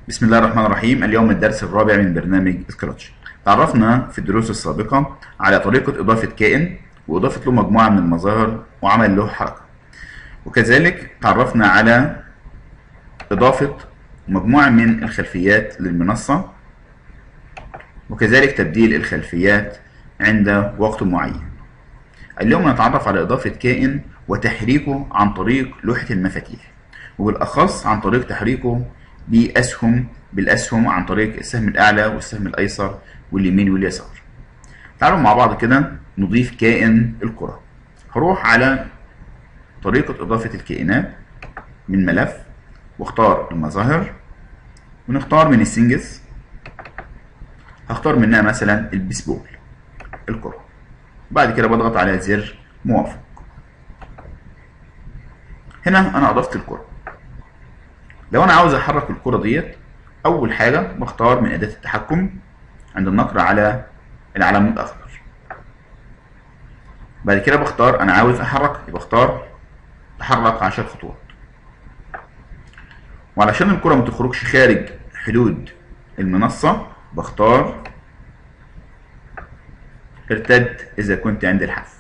بسم الله الرحمن الرحيم. اليوم الدرس الرابع من برنامج سكراتش. تعرفنا في الدروس السابقة على طريقة إضافة كائن وإضافة له مجموعة من المظاهر وعمل له حركة، وكذلك تعرفنا على إضافة مجموعة من الخلفيات للمنصة، وكذلك تبديل الخلفيات عند وقت معين. اليوم نتعرف على إضافة كائن وتحريكه عن طريق لوحة المفاتيح، وبالأخص عن طريق تحريكه بالأسهم عن طريق السهم الأعلى والسهم الأيسر واليمين واليسار. تعالوا مع بعض كده نضيف كائن الكرة. هروح على طريقة إضافة الكائنات من ملف، واختار المظاهر، ونختار من السنجز، هختار منها مثلا البيسبول الكرة. بعد كده بضغط على زر موافق. هنا أنا أضفت الكرة. لو أنا عاوز أحرك الكرة ديت، أول حاجة بختار من أداة التحكم عند النقر على العلم الأخضر. بعد كده بختار أنا عاوز أحرك، بختار تحرك 10 خطوات. وعلشان الكرة ما تخرجش خارج حدود المنصة بختار ارتد إذا كنت عند الحذف.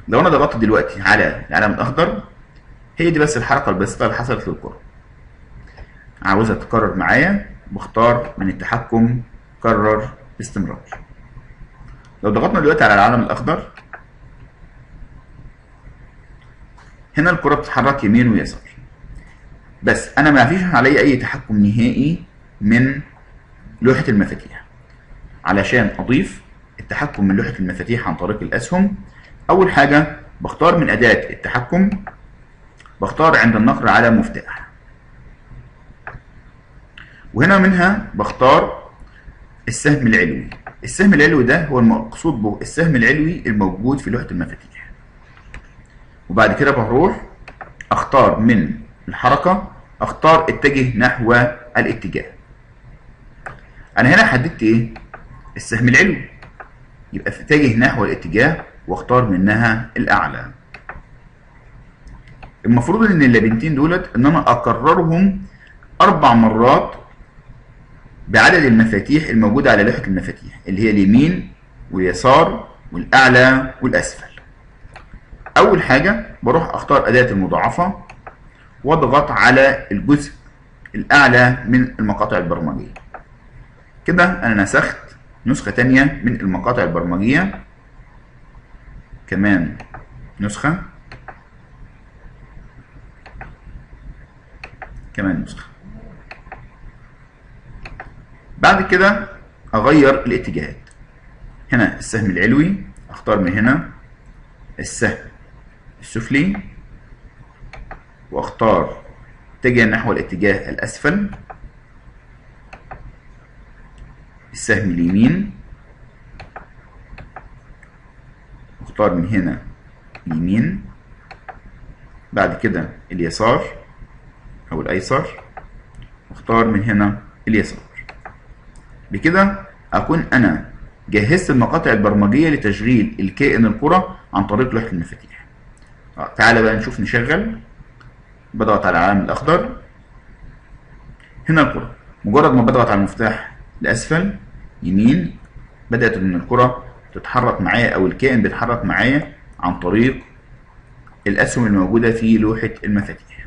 لو أنا ضغطت دلوقتي على العلم الأخضر، هي دي بس الحركة البسيطة اللي حصلت للكرة. عاوزها تتكرر معايا، بختار من التحكم كرر باستمرار. لو ضغطنا دلوقتي على العلم الأخضر، هنا الكرة بتتحرك يمين ويسار، بس أنا ما فيش علي أي تحكم نهائي من لوحة المفاتيح. علشان أضيف التحكم من لوحة المفاتيح عن طريق الأسهم، أول حاجة بختار من أداة التحكم، بختار عند النقر على مفتاح، وهنا منها بختار السهم العلوي. السهم العلوي ده هو المقصود به السهم العلوي الموجود في لوحة المفاتيح. وبعد كده بروح اختار من الحركة، اختار اتجه نحو الاتجاه. انا هنا حددت ايه؟ السهم العلوي، يبقى اتجه نحو الاتجاه واختار منها الاعلى. المفروض ان اللبنتين دولت ان انا اكررهم 4 مرات بعدد المفاتيح الموجودة على لوحة المفاتيح، اللي هي اليمين واليسار والأعلى والأسفل. أول حاجة بروح أختار أداة المضاعفة واضغط على الجزء الأعلى من المقاطع البرمجية. كده أنا نسخت نسخة تانية من المقاطع البرمجية، كمان نسخة، كمان نسخة. بعد كده أغير الاتجاهات. هنا السهم العلوي، أختار من هنا السهم السفلي واختار اتجه نحو الاتجاه الأسفل. السهم اليمين، اختار من هنا اليمين. بعد كده اليسار أو الأيسر، اختار من هنا اليسار. بكده أكون أنا جهزت المقاطع البرمجية لتشغيل الكائن الكرة عن طريق لوحة المفاتيح. تعالى بقى نشوف نشغل. بضغط على العلم الأخضر، هنا الكرة. مجرد ما بضغط على المفتاح لأسفل يمين، بدأت إن الكرة تتحرك معايا أو الكائن بيتحرك معايا عن طريق الأسهم الموجودة في لوحة المفاتيح.